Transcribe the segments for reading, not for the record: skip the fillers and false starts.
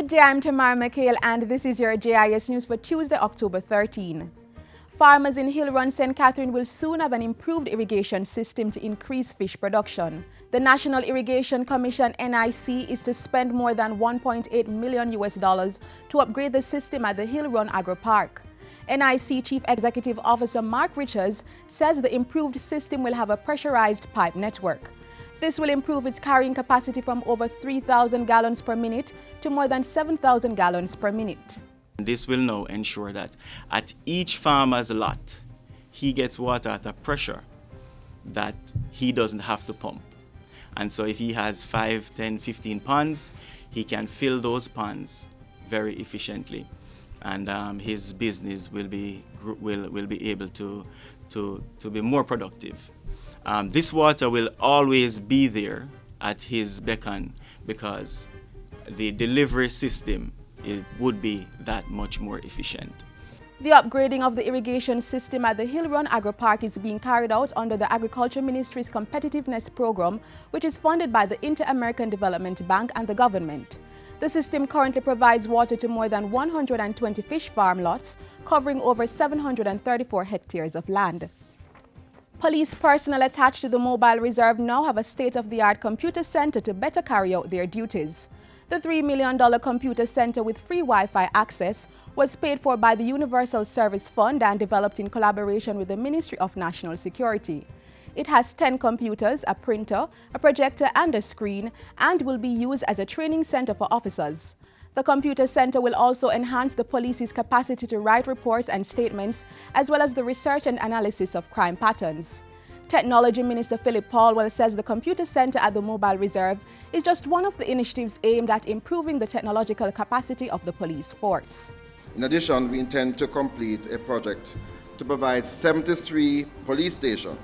Good day, I'm Tamara McHale and this is your JIS news for Tuesday, October 13. Farmers in Hill Run, St. Catherine will soon have an improved irrigation system to increase fish production. The National Irrigation Commission (NIC) is to spend more than $1.8 million to upgrade the system at the Hill Run Agro Park. NIC Chief Executive Officer Mark Richards says the improved system will have a pressurized pipe network. This will improve its carrying capacity from over 3,000 gallons per minute to more than 7,000 gallons per minute. This will now ensure that at each farmer's lot, he gets water at a pressure that he doesn't have to pump. And so if he has 5, 10, 15 ponds, he can fill those ponds very efficiently. And his business will be able to be more productive. This water will always be there at his beckon because the delivery system would be that much more efficient. The upgrading of the irrigation system at the Hill Run Agro Park is being carried out under the Agriculture Ministry's Competitiveness Program, which is funded by the Inter-American Development Bank and the government. The system currently provides water to more than 120 fish farm lots, covering over 734 hectares of land. Police personnel attached to the mobile reserve now have a state-of-the-art computer center to better carry out their duties. The $3 million computer center with free Wi-Fi access was paid for by the Universal Service Fund and developed in collaboration with the Ministry of National Security. It has 10 computers, a printer, a projector and a screen, and will be used as a training center for officers. The computer center will also enhance the police's capacity to write reports and statements, as well as the research and analysis of crime patterns. Technology Minister Philip Paulwell says the computer center at the Mobile Reserve is just one of the initiatives aimed at improving the technological capacity of the police force. In addition, we intend to complete a project to provide 73 police stations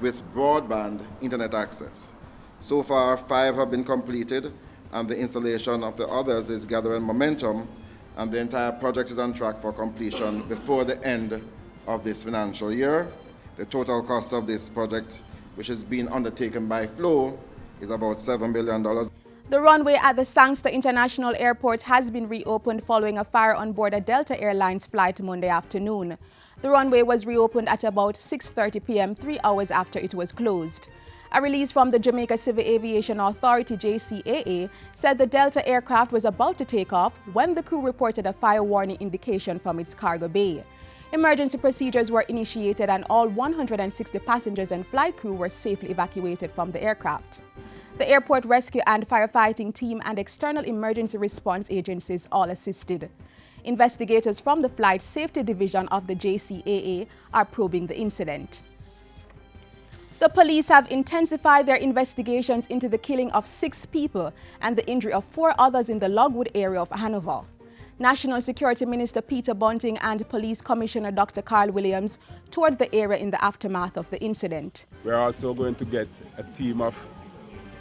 with broadband internet access. So far, 5 have been completed, and the installation of the others is gathering momentum, and the entire project is on track for completion before the end of this financial year. The total cost of this project, which is being undertaken by Flow, is about $7 billion. The runway at the Sangster International Airport has been reopened following a fire on board a Delta Airlines flight Monday afternoon. The runway was reopened at about 6:30 p.m., 3 hours after it was closed. A release from the Jamaica Civil Aviation Authority (JCAA) said the Delta aircraft was about to take off when the crew reported a fire warning indication from its cargo bay. Emergency procedures were initiated and all 160 passengers and flight crew were safely evacuated from the aircraft. The airport rescue and firefighting team and external emergency response agencies all assisted. Investigators from the Flight Safety Division of the JCAA are probing the incident. The police have intensified their investigations into the killing of 6 people and the injury of 4 others in the Logwood area of Hanover. National Security Minister Peter Bunting and Police Commissioner Dr. Carl Williams toured the area in the aftermath of the incident. We're also going to get a team of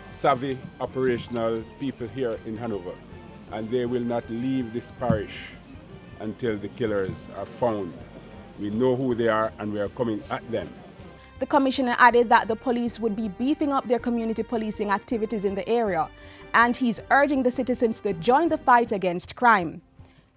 savvy operational people here in Hanover, and they will not leave this parish until the killers are found. We know who they are and we are coming at them. The commissioner added that the police would be beefing up their community policing activities in the area, and he's urging the citizens to join the fight against crime.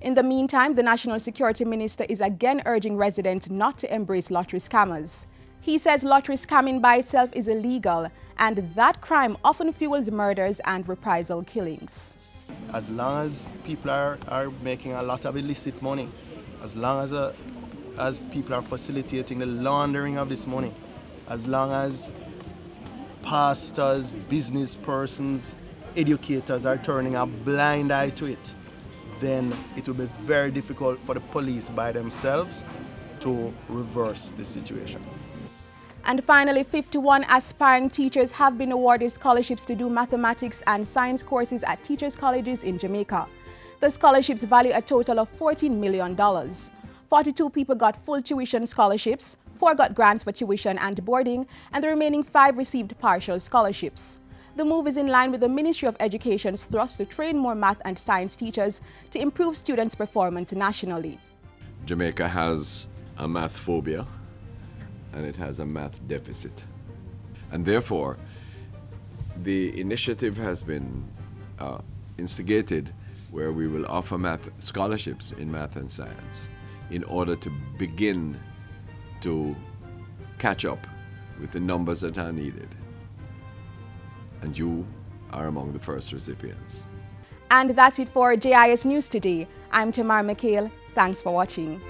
In the meantime, the National Security Minister is again urging residents not to embrace lottery scammers. He says lottery scamming by itself is illegal and that crime often fuels murders and reprisal killings. As long as people are making a lot of illicit money, as long as people are facilitating the laundering of this money, as long as pastors, business persons, educators are turning a blind eye to it, then it will be very difficult for the police by themselves to reverse the situation. And finally, 51 aspiring teachers have been awarded scholarships to do mathematics and science courses at teachers' colleges in Jamaica. The scholarships value a total of $14 million. 42 people got full tuition scholarships, 4 got grants for tuition and boarding, and the remaining 5 received partial scholarships. The move is in line with the Ministry of Education's thrust to train more math and science teachers to improve students' performance nationally. Jamaica has a math phobia and it has a math deficit. And therefore, the initiative has been instigated where we will offer math scholarships in math and science in order to begin to catch up with the numbers that are needed. And you are among the first recipients. And that's it for JIS News today. I'm Tamar McHale. Thanks for watching.